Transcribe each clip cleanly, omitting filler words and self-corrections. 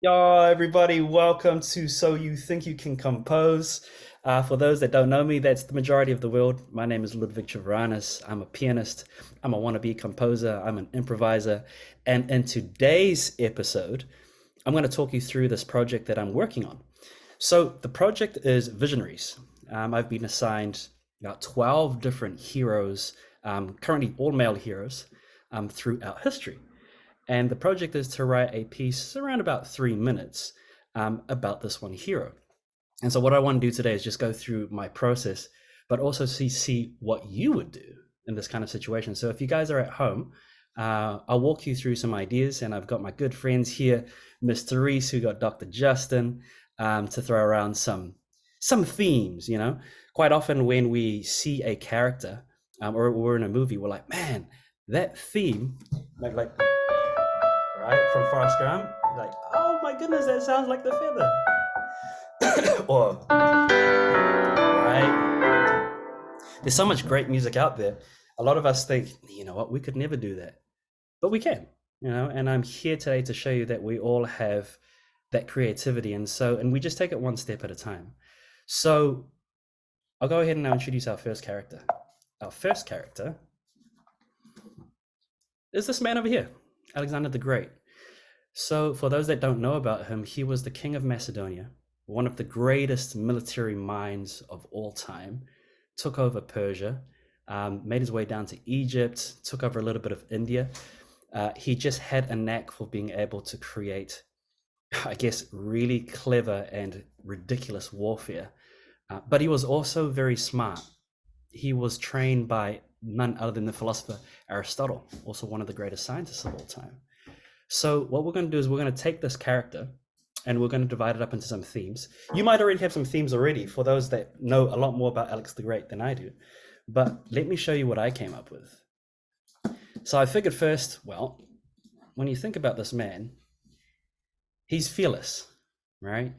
Yo, everybody, welcome to So You Think You Can Compose. For those that don't know me, that's the majority of the world. My name is Ludwig Travanis. I'm a pianist. I'm a wannabe composer. I'm an improviser. And in today's episode, I'm going to talk you through this project that I'm working on. So the project is Visionaries. I've been assigned about 12 different heroes, currently all male heroes, throughout history. And the project is to write a piece around about 3 minutes about this one hero. And so, what I want to do today is just go through my process, but also see what you would do in this kind of situation. So, if you guys are at home, I'll walk you through some ideas. And I've got my good friends here, Mr. Reese, who got Dr. Justin, to throw around some themes. Quite often when we see a character or we're in a movie, we're like, man, that theme, like right, from Forrest Gump. Like, oh my goodness, that sounds like the feather. Or, right, there's so much great music out there. A lot of us think, you know what, we could never do that, but we can. And I'm here today to show you that we all have that creativity, and we just take it one step at a time. So I'll go ahead and now introduce our first character. Our first character is this man over here, Alexander the Great. So, for those that don't know about him, he was the king of Macedonia, one of the greatest military minds of all time, took over Persia, made his way down to Egypt, took over a little bit of India. He just had a knack for being able to create, I guess, really clever and ridiculous warfare. But he was also very smart. He was trained by none other than the philosopher Aristotle, also one of the greatest scientists of all time. So what we're going to do is we're going to take this character and we're going to divide it up into some themes. You might already have some themes already for those that know a lot more about Alex the Great than I do. But let me show you what I came up with. So I figured first, well, when you think about this man, he's fearless, right?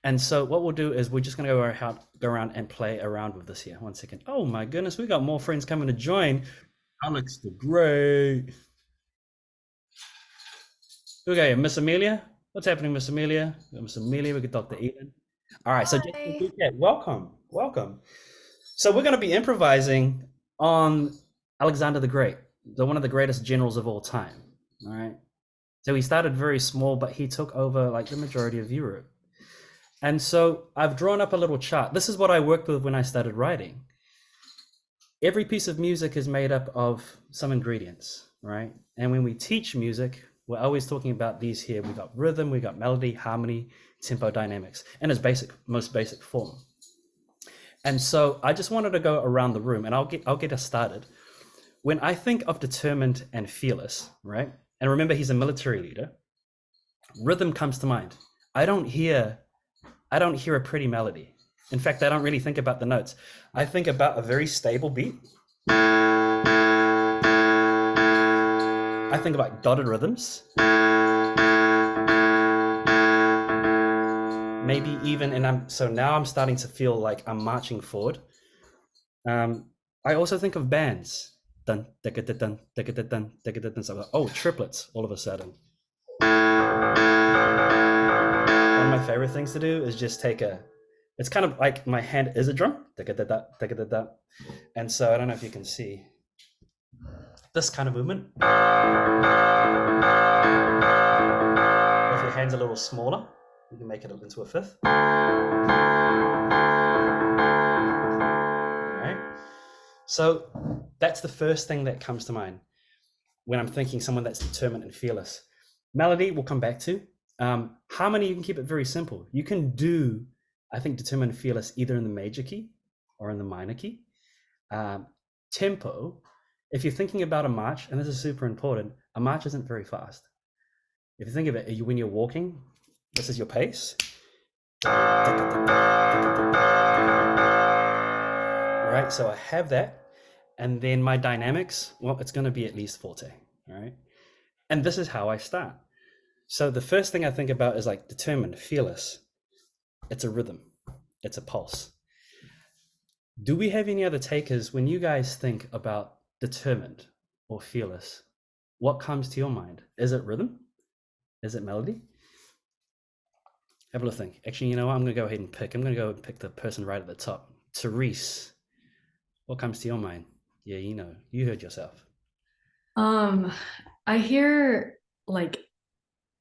And so what we'll do is we're just going to go around and play around with this here. One second. Oh my goodness, we got more friends coming to join. Alex the Great. Okay, Miss Amelia. What's happening, Miss Amelia? Miss Amelia, we can talk to Ethan. All right, so just to Hi. recap, welcome, welcome. So we're going to be improvising on Alexander the Great, one of the greatest generals of all time. All right. So he started very small, but he took over like the majority of Europe. And so I've drawn up a little chart. This is what I worked with when I started writing. Every piece of music is made up of some ingredients, right? And when we teach music, we're always talking about these here. We got rhythm, we got melody, harmony, tempo, dynamics, and its most basic form. And so I just wanted to go around the room, and I'll get us started. When I think of determined and fearless, right? And remember, he's a military leader. Rhythm comes to mind. I don't hear I don't hear a pretty melody. In fact, I don't really think about the notes. I think about a very stable beat. I think about dotted rhythms. Maybe even, and now I'm starting to feel like I'm marching forward. I also think of bands. Dun, dun, dun, dun, dun, dun, dun, dun, dun, so, oh, triplets all of a sudden. One of my favorite things to do is just it's kind of like my hand is a drum. And so I don't know if you can see this kind of movement. If your hand's a little smaller, you can make it into a fifth. All right. So that's the first thing that comes to mind when I'm thinking someone that's determined and fearless. Melody we'll come back to. Harmony, you can keep it very simple. You can do, I think, determined and fearless either in the major key or in the minor key. Tempo, if you're thinking about a march, and this is super important, a march isn't very fast. If you think of it, when you're walking, this is your pace. All right, so I have that. And then my dynamics, well, it's going to be at least forte. All right. And this is how I start. So the first thing I think about is like determined, fearless. It's a rhythm, it's a pulse. Do we have any other takers when you guys think about determined or fearless? What comes to your mind? Is it rhythm? Is it melody? Have a little think. Actually, you know what? I'm going to go ahead and pick. I'm going to go and pick the person right at the top. Therese, what comes to your mind? Yeah, you know, you heard yourself. I hear like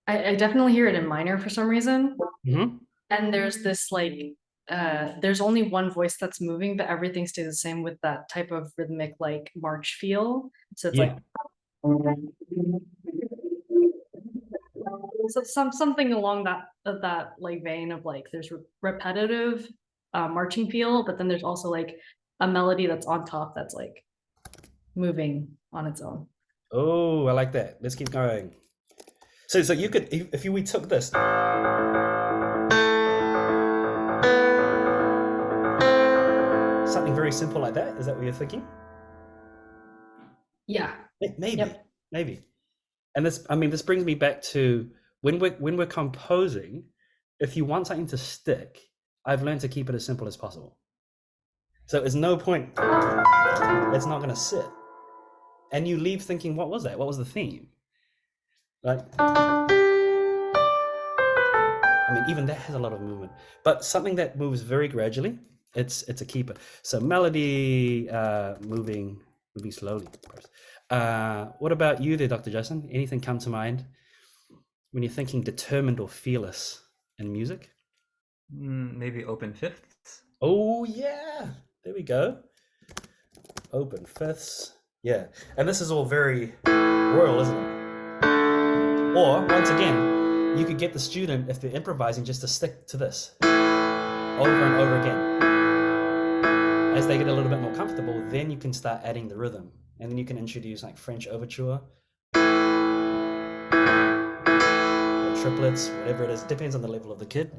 I definitely hear it in minor for some reason. Mm-hmm. And there's this like there's only one voice that's moving, but everything stays the same with that type of rhythmic like march feel. So it's like Yeah. so something along that like vein of like there's repetitive marching feel, but then there's also like a melody that's on top that's like moving on its own. Oh, I like that. Let's keep going. So you could, if we took this, something very simple like that. Is that what you're thinking? Yeah. Maybe, Yep. maybe. And this, I mean, this brings me back to when we're composing. If you want something to stick, I've learned to keep it as simple as possible. So there's no point. It's not going to sit, and you leave thinking, what was that? What was the theme? Like, I mean, even that has a lot of movement, but something that moves very gradually, it's a keeper. So melody, moving slowly. What about you there, Dr. Justin? Anything come to mind when you're thinking determined or fearless in music? Maybe open fifths. Oh yeah, there we go. Open fifths. Yeah, and this is all very royal, isn't it? Or once again, you could get the student, if they're improvising, just to stick to this over and over again. As they get a little bit more comfortable, then you can start adding the rhythm, and then you can introduce like French overture or triplets, whatever it is. Depends on the level of the kid.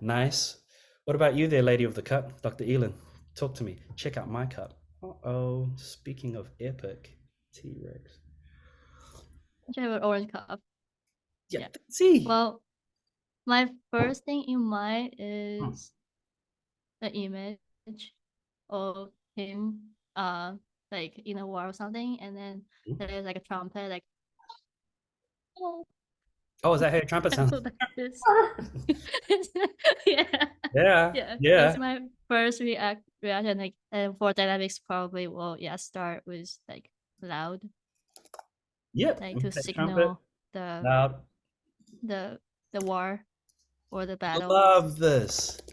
Nice. What about you there, lady of the cup, Dr. Elin? Talk to me. Check out my cup. Uh-oh. Speaking of epic, T-Rex. I have an orange cup. Yeah, Yeah. see. Well, my first thing in mind is the image of him, like in a war or something, and then there's like a trumpet, like oh, Oh, is that how your trumpet sounds? like this. Yeah, Yeah, yeah. yeah. That's my first reaction. Like, and for dynamics, probably will start with like loud, Yep. like to That trumpet, signal the loud. the the war or the battle, Love this. or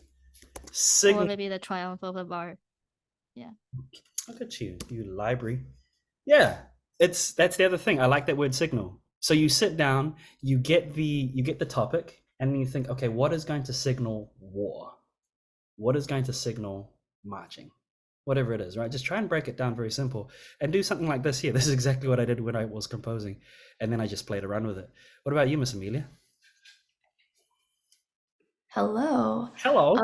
Signal. maybe the triumph of the bar. Yeah. Look at you, you library. Yeah, that's the other thing. I like that word signal. So you sit down, you get the topic, and then you think, okay, what is going to signal war? What is going to signal marching? Whatever it is, right? Just try and break it down very simple and do something like this here. This is exactly what I did when I was composing, and then I just played around with it. What about you, Miss Amelia? Hello. Hello.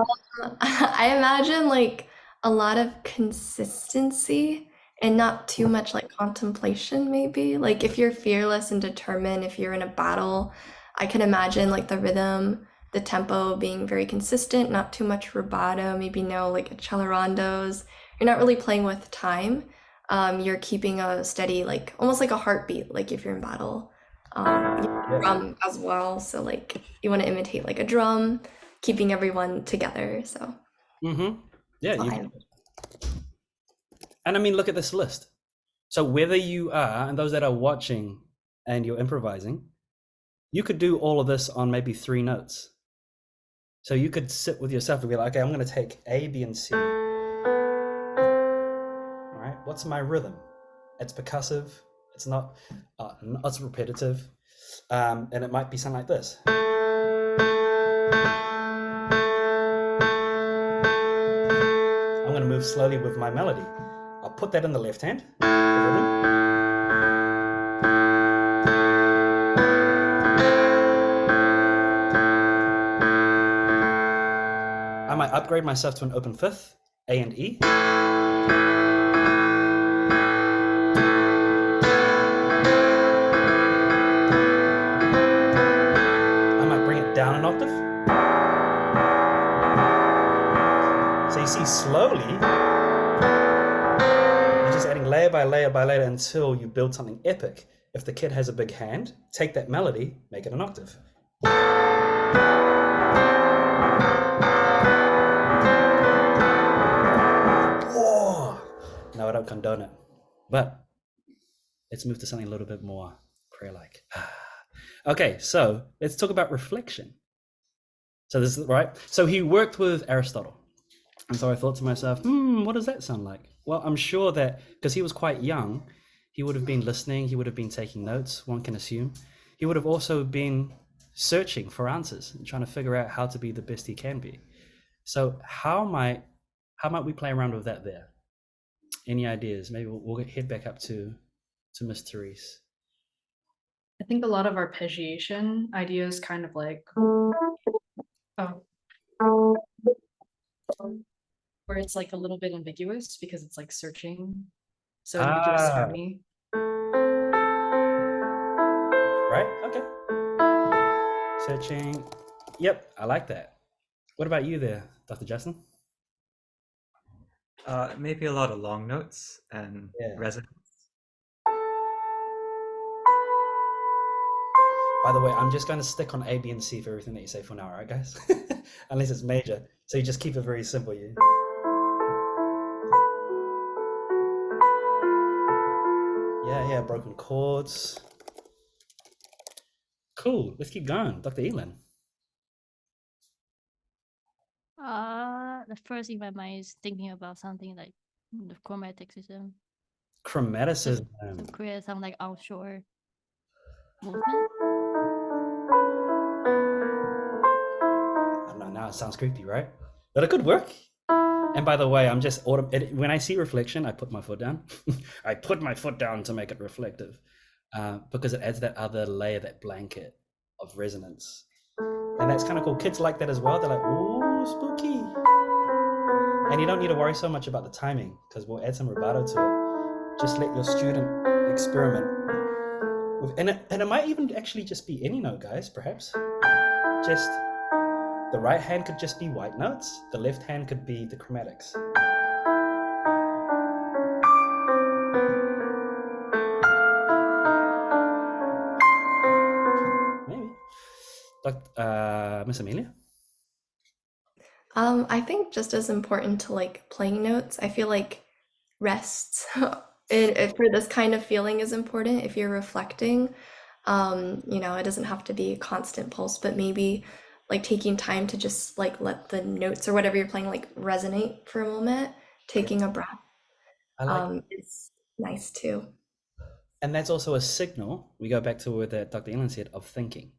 I imagine like a lot of consistency and not too much like contemplation, maybe. Like if you're fearless and determined, if you're in a battle, I can imagine like the rhythm, the tempo being very consistent, not too much rubato, maybe no like accelerandos. You're not really playing with time. You're keeping a steady, like almost like a heartbeat, like if you're in battle. Drum as well. So like you want to imitate like a drum, keeping everyone together. So Yeah, and I mean, look at this list. So whether you are, and those that are watching and you're improvising, you could do all of this on maybe 3 notes. So you could sit with yourself and be like, okay, I'm going to take A, B, and C. All right, what's my rhythm? It's percussive. It's not, it's repetitive. And it might be something like this. I'm going to move slowly with my melody. I'll put that in the left hand. I might upgrade myself to an open fifth, A and E. I might bring it down an octave. So you see, slowly, you're just adding layer by layer by layer until you build something epic. If the kid has a big hand, take that melody, make it an octave. Oh, no, I don't condone it. But let's move to something a little bit more prayer-like. Okay, so let's talk about reflection. So this is right. So he worked with Aristotle. And so I thought to myself, what does that sound like? Well, I'm sure that because he was quite young, he would have been listening, he would have been taking notes, one can assume. He would have also been searching for answers and trying to figure out how to be the best he can be. So how might we play around with that there? Any ideas? Maybe we'll head back up to Miss Therese. I think a lot of arpeggiation ideas kind of like where it's like a little bit ambiguous because it's like searching. So ambiguous harmony. Right? Okay. Searching. Yep, I like that. What about you there, Dr. Justin? Maybe a lot of long notes and resonance. By the way, I'm just going to stick on A, B, and C for everything that you say for now, all right, guys? Unless it's major. So you just keep it very simple. Yeah, broken chords. Cool, let's keep going. Dr. Elin. The first in my mind is thinking about something like the chromatic system. Chromaticism. To create some like offshore movement. I don't know, now it sounds creepy, right? But it could work. And by the way, I'm just when I see reflection, I put my foot down. I put my foot down to make it reflective because it adds that other layer, that blanket of resonance. And that's kind of cool. Kids like that as well. They're like, ooh, spooky. And you don't need to worry so much about the timing because we'll add some rubato to it. Just let your student experiment. And it might even actually just be any note, guys, perhaps. Just the right hand could just be white notes. The left hand could be the chromatics. Maybe. Miss Amelia? I think just as important to like playing notes, I feel like rest for this kind of feeling is important. If you're reflecting, it doesn't have to be a constant pulse, but maybe like taking time to just like let the notes or whatever you're playing like resonate for a moment, taking a breath. It's nice too. And that's also a signal. We go back to what Dr. Elin said of thinking,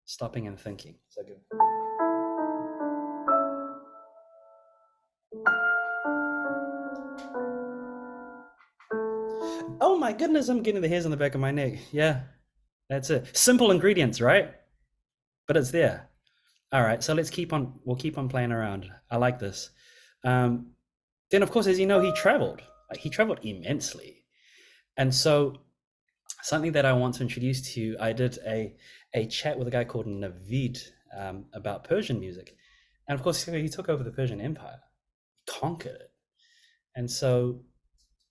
stopping and thinking. So good. Oh my goodness, I'm getting the hairs on the back of my neck. Yeah, that's it. Simple ingredients, right? But it's there. All right, so we'll keep on playing around. I like this. Then of course, as you know, he traveled immensely. And so something that I want to introduce to you, I did a chat with a guy called Navid about Persian music. And of course, he took over the Persian Empire, conquered it. And so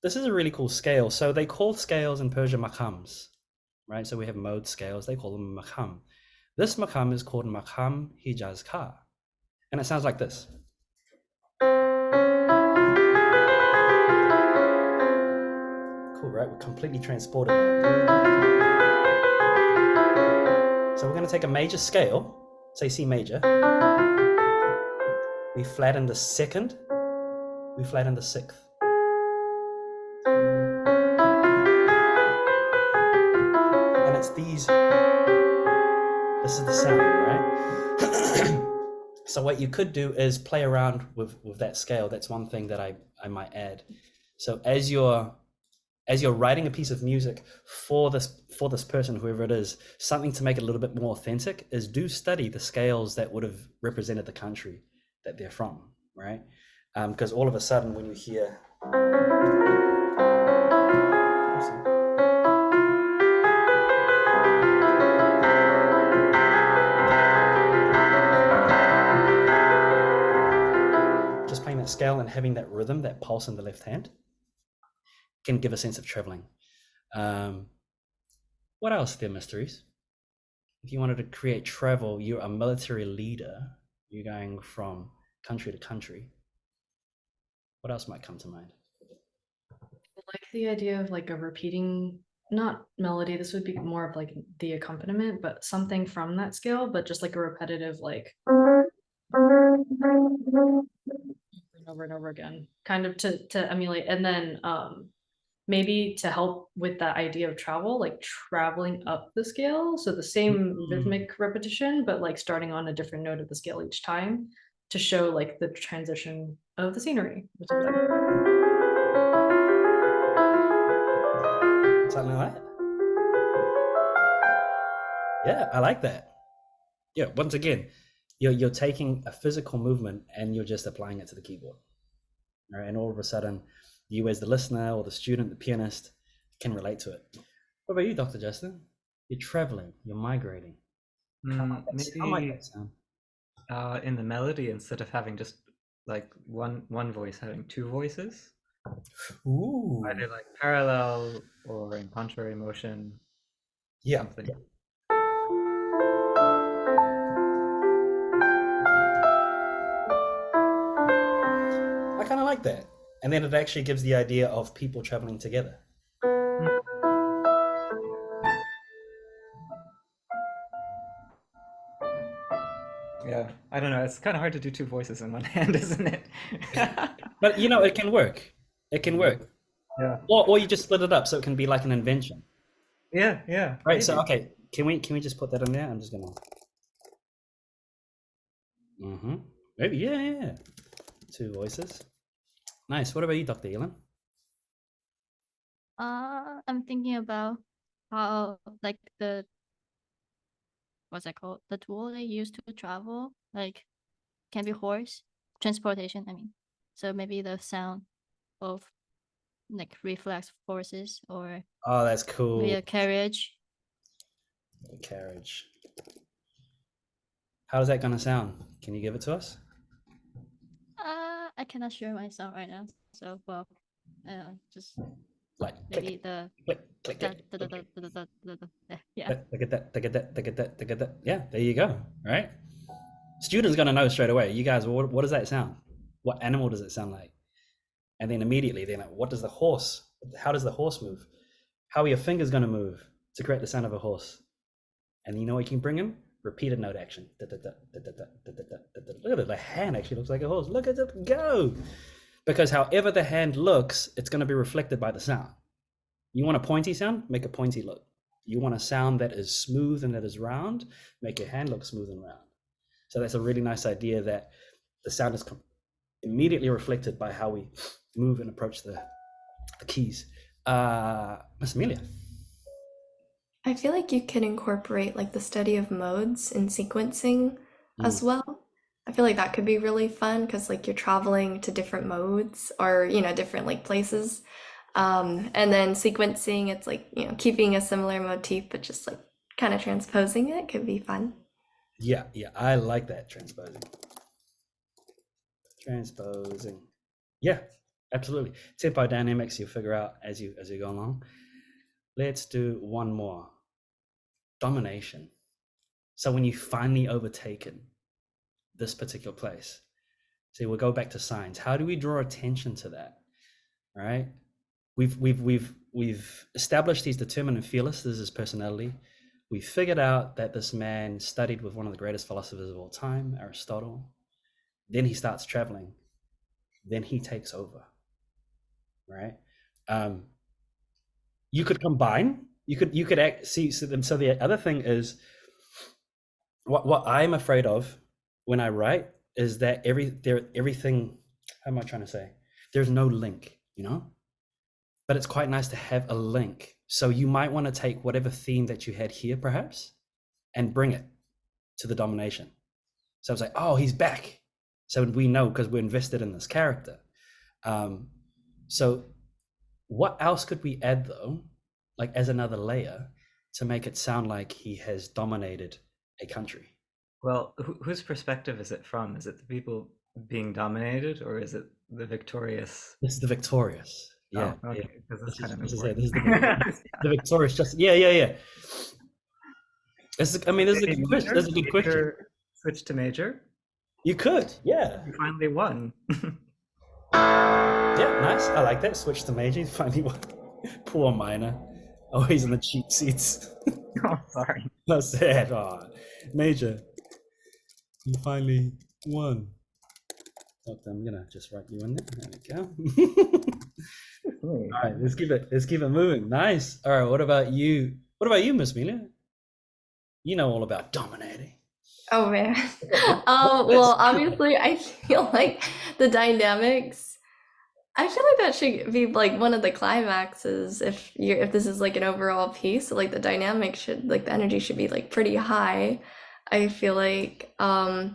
this is a really cool scale. So they call scales in Persia maqams, right? So we have mode scales, they call them maqam. This maqam is called maqam Hijaz Ka. And it sounds like this. Cool, right? We're completely transported now. So we're going to take a major scale, say C major. We flatten the second, we flatten the sixth. And it's this is the sound, right? So what you could do is play around with that scale. That's one thing that I might add. So as you're writing a piece of music for this person, whoever it is, something to make it a little bit more authentic is do study the scales that would have represented the country that they're from, right? Because all of a sudden when you hear just playing that scale and having that rhythm, that pulse in the left hand, can give a sense of traveling. What else, dear mysteries? If you wanted to create travel, you're a military leader, you're going from country to country. What else might come to mind? I like the idea of like a repeating, not melody, this would be more of like the accompaniment, but something from that scale, but just like a repetitive, like over and over again, kind of to emulate. And then maybe to help with that idea of travel, like traveling up the scale. So the same rhythmic repetition, but like starting on a different note of the scale each time to show like the transition of the scenery or something. Something like that? Yeah, I like that. Yeah, once again, you're taking a physical movement and you're just applying it to the keyboard. Right? And all of a sudden, you as the listener or the student, the pianist, can relate to it. What about you, Dr. Justin? You're traveling, you're migrating. How might Maybe that sound? in the melody, instead of having just like one voice, having two voices. Ooh. Either like parallel or in contrary motion. Yeah. Something. Yeah. I kind of like that. And then it actually gives the idea of people traveling together. Yeah, I don't know. It's kind of hard to do two voices in one hand, isn't it? But you know, it can work. It can work. Yeah. Or you just split it up so it can be like an invention. Yeah. Right. Maybe. So okay, can we just put that in there? I'm just gonna. Maybe yeah. Two voices. Nice. What about you, Dr. Elon? I'm thinking about how like what's that called? The tool they use to travel, like can be horse transportation. I mean, so maybe the sound of like reflex horses or Oh, that's cool. maybe a carriage. A carriage. How's that gonna sound? Can you give it to us? I cannot share my sound right now. So well, just Like maybe click, the click, click, click. yeah. Look at that, look at that, look at that, look at that. Yeah, there you go. Right? Students gonna know straight away. You guys, what does that sound? What animal does it sound like? And then immediately they're like, what does the horse? How does the horse move? How are your fingers gonna move to create the sound of a horse? And you know what you can bring in? Repeated note action. Look at it. The hand actually looks like a horse. Look at it go. Because however the hand looks, it's going to be reflected by the sound. You want a pointy sound? Make a pointy look. You want a sound that is smooth and that is round? Make your hand look smooth and round. So that's a really nice idea that the sound is immediately reflected by how we move and approach the keys. Miss Amelia. I feel like you could incorporate like the study of modes in sequencing as well. I feel like that could be really fun because like you're traveling to different modes or different like places. And then sequencing, it's like keeping a similar motif but just like kind of transposing it could be fun. Yeah, I like that transposing. Yeah, absolutely. Tempo dynamics you'll figure out as you go along. Let's do one more. Domination. So when you finally overtaken this particular place, see, we'll go back to signs. How do we draw attention to that? All right. We've established he's determined and fearless. This is his personality. We figured out that this man studied with one of the greatest philosophers of all time, Aristotle. Then he starts traveling. Then he takes over. Right. You could combine. You could act. See. So the other thing is, what I'm afraid of when I write is that everything. How am I trying to say? There's no link, but it's quite nice to have a link. So you might want to take whatever theme that you had here, perhaps, and bring it to the domination. So it's like, oh, he's back. So we know because we're invested in this character. So what else could we add though, like as another layer, to make it sound like he has dominated a country? Well, whose perspective is it from? Is it the people being dominated, or is it the victorious? It's the victorious. Yeah, Oh, yeah. okay, because that's kind of This is important. the victorious justice. Yeah, yeah, yeah. I mean, this is a Maybe good question. That's a good question. major, switch to major. You could, yeah. You finally won. Yeah, nice. I like that. Switch to major. Finally, one. Poor minor. Always in the cheap seats. Oh, sorry. That's sad. Oh, major. You finally won. Okay, I'm gonna just write you in there. There we go. All right, let's keep it moving. Nice. All right, what about you? What about you, Miss Mila? You know all about dominating. Oh man. What- Well, obviously, I feel like the dynamics. I feel like that should be like one of the climaxes if this is like an overall piece. So, like the dynamic should like the energy should be like pretty high. I feel like at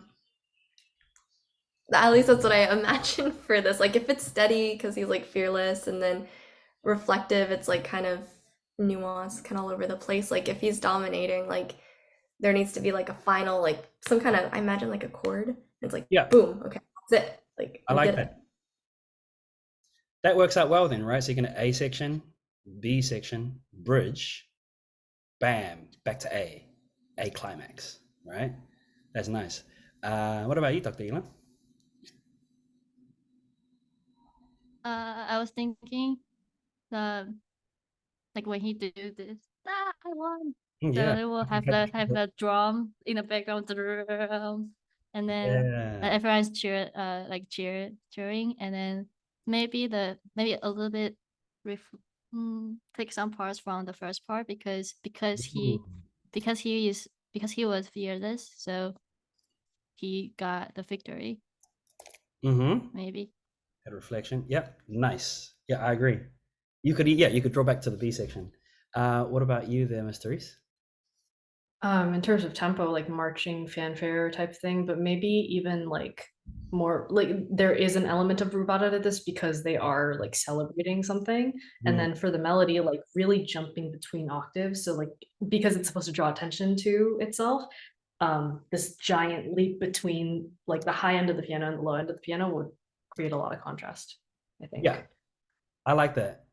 least that's what I imagine for this. Like if it's steady because he's like fearless and then reflective, it's like kind of nuanced, kind of all over the place. Like if he's dominating, like there needs to be like a final, like some kind of, I imagine like a chord. It's like Yeah. boom, okay, that's it. Like I we like did it. that. That works out well then, right? So you're gonna A section, B section, bridge, bam, back to A climax, right? That's nice. What about you, Dr. Elon? I was thinking, like when he do this, I won. So Yeah. it will have the drum in the background, and then Yeah. everyone's cheering, and then maybe a little bit take some parts from the first part because he was fearless, so he got the victory. Mm-hmm. Maybe. Head reflection. Yep. Nice. Yeah, I agree. You could draw back to the B section. What about you there, Miss Therese? In terms of tempo, like marching fanfare type thing, but maybe even like more like there is an element of rubato to this because they are like celebrating something. And then for the melody, like really jumping between octaves. So like because it's supposed to draw attention to itself, this giant leap between like the high end of the piano and the low end of the piano would create a lot of contrast, I think. Yeah, I like that.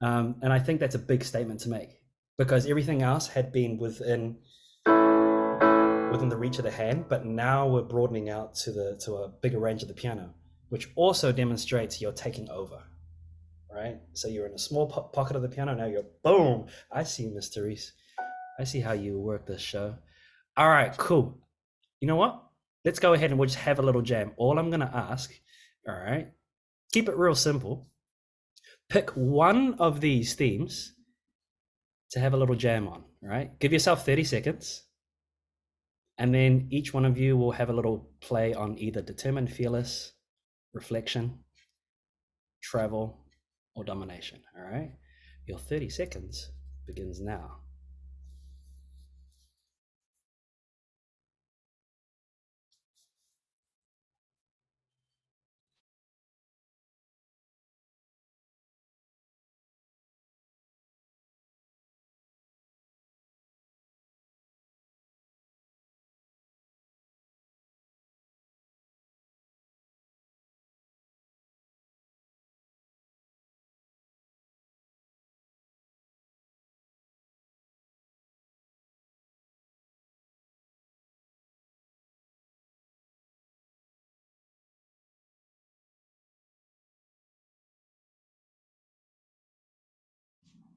And I think that's a big statement to make because everything else had been within the reach of the hand, but now we're broadening out to a bigger range of the piano, which also demonstrates you're taking over, right? So you're in a small pocket of the piano, now you're boom. I see, Miss Therese. I see how you work this show. All right, cool. You know what? Let's go ahead and we'll just have a little jam. All I'm gonna ask, all right, keep it real simple. Pick one of these themes to have a little jam on, right? Give yourself 30 seconds. And then each one of you will have a little play on either determined, fearless, reflection, travel, or domination. All right. Your 30 seconds begins now.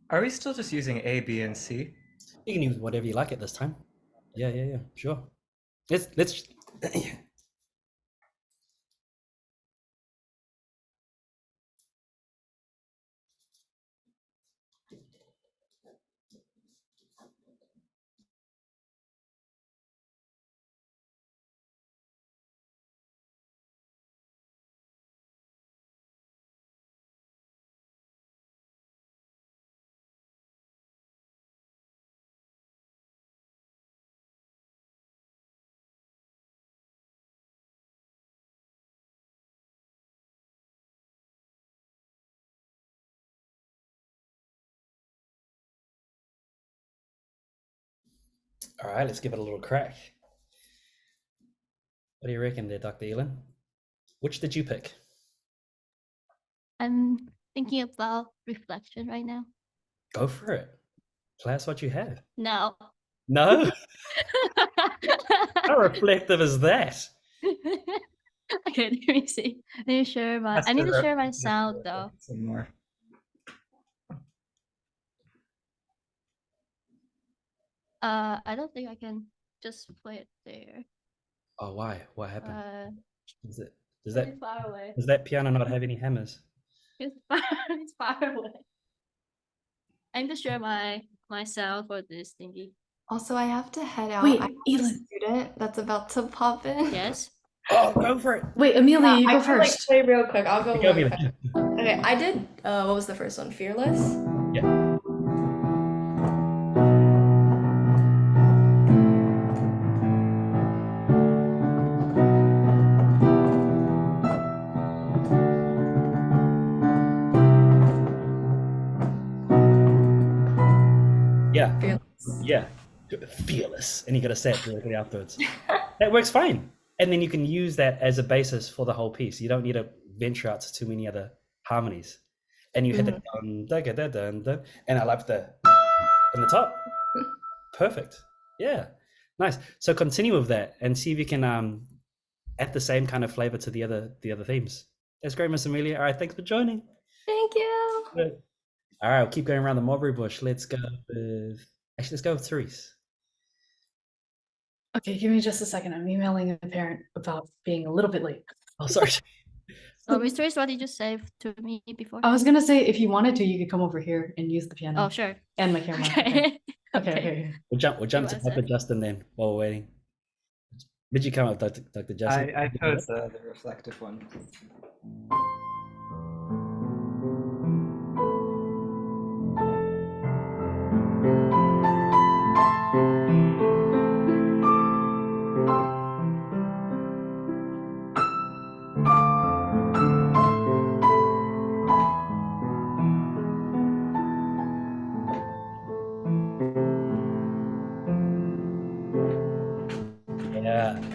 Are we still just using A, B, and C? You can use whatever you like at this time. Yeah. Sure. Let's all right, let's give it a little crack. What do you reckon there, Dr. Elin? Which did you pick? I'm thinking about reflection right now. Go for it. Class what you have. No. No? How reflective is that? Okay, let me see. Let me share my. I need to share my sound though. Some more. I don't think I can just play it there. Oh, why? What happened? Is it? Does that It's far away. does that piano not have any hammers? It's far away. I need to share my sound for this thingy. Also, I have to head out. Wait, I have a Elin. student that's about to pop in. Yes. Oh, go for it. Wait, Amelia, you I go can, like, first. play real quick. I'll go Go, really Mila. quick. Okay, I did. What was the first one? Fearless. Yeah. Yeah. Fearless. Yeah. Fearless. And you got to say it directly afterwards. That works fine. And then you can use that as a basis for the whole piece. You don't need to venture out to too many other harmonies. And you hit the dun, dun, dun, dun, dun, and I love the in the top. Perfect. Yeah. Nice. So continue with that and see if you can add the same kind of flavor to the other themes. That's great, Miss Amelia. All right, thanks for joining. Thank you. Good. All right, we'll keep going around the mulberry bush. Let's go with Therese. Okay, give me just a second. I'm emailing a parent about being a little bit late. Oh, sorry. So, Mr. Is, what did you say to me before? I was gonna say if you wanted to, you could come over here and use the piano. Oh, sure. And my camera. Okay. Okay. We'll jump to Give us Dr. a- Justin then while we're waiting. Did you come up, Dr. Justin? I chose the reflective one.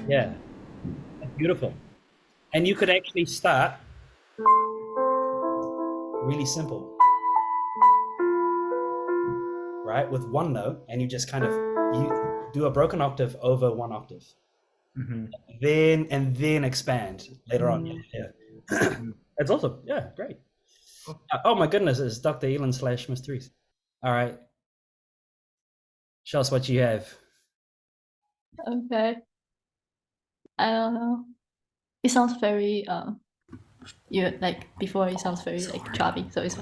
Yeah. That's beautiful. And you could actually start really simple, right? With one note, and you just kind of you do a broken octave over one octave. Mm-hmm. Then expand later on. Yeah. That's awesome. Yeah, great. Cool. Oh my goodness, it's Dr. Elin / Miss Therese. All right. Show us what you have. Okay. I don't know. It sounds very you like before it sounds very like chubby, so it's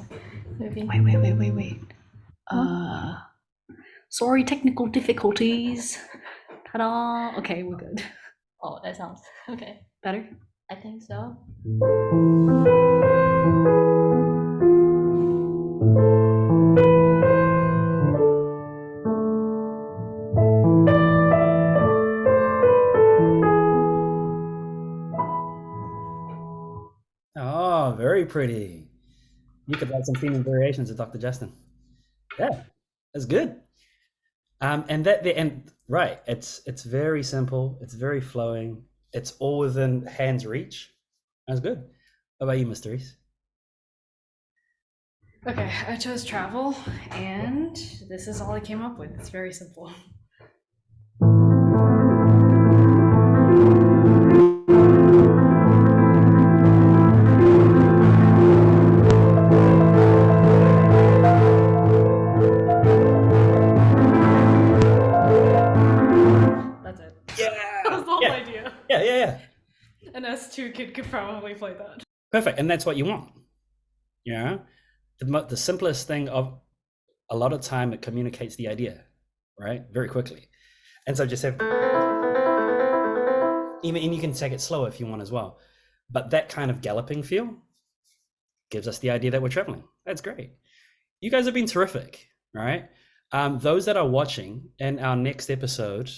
maybe Wait. Sorry, technical difficulties. Ta-da. Okay, we're good. oh that sounds okay. Better? I think so. Oh, very pretty. You could write some theme variations with Dr. Justin. Yeah, that's good. Right, it's very simple, it's very flowing, it's all within hand's reach. That's good. What about you, Miss Therese? Okay, I chose travel, and this is all I came up with. It's very simple. That's it. Yeah. That was the whole Yeah. idea. Yeah. An S2 kid could probably play that. Perfect, and that's what you want. Yeah, the simplest thing of a lot of time it communicates the idea, right? Very quickly, and so just have even, and you can take it slower if you want as well. But that kind of galloping feel gives us the idea that we're traveling. That's great. You guys have been terrific, right? Those that are watching, in our next episode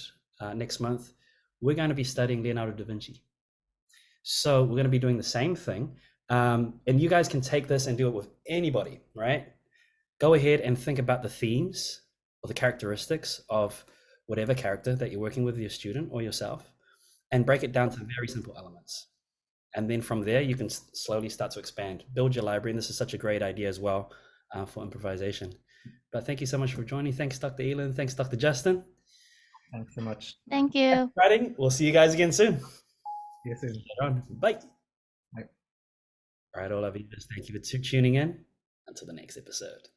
next month, we're going to be studying Leonardo da Vinci. So we're going to be doing the same thing. And you guys can take this and do it with anybody, right? Go ahead and think about the themes or the characteristics of whatever character that you're working with your student or yourself, and break it down to very simple elements. And then from there, you can slowly start to expand, build your library. And this is such a great idea as well for improvisation. But thank you so much for joining. Thanks, Dr. Elin. Thanks, Dr. Justin. Thanks so much. Thank you. Writing. We'll see you guys again soon. See you soon. Later on. Bye. Bye. All right, all of you, thank you for tuning in. Until the next episode.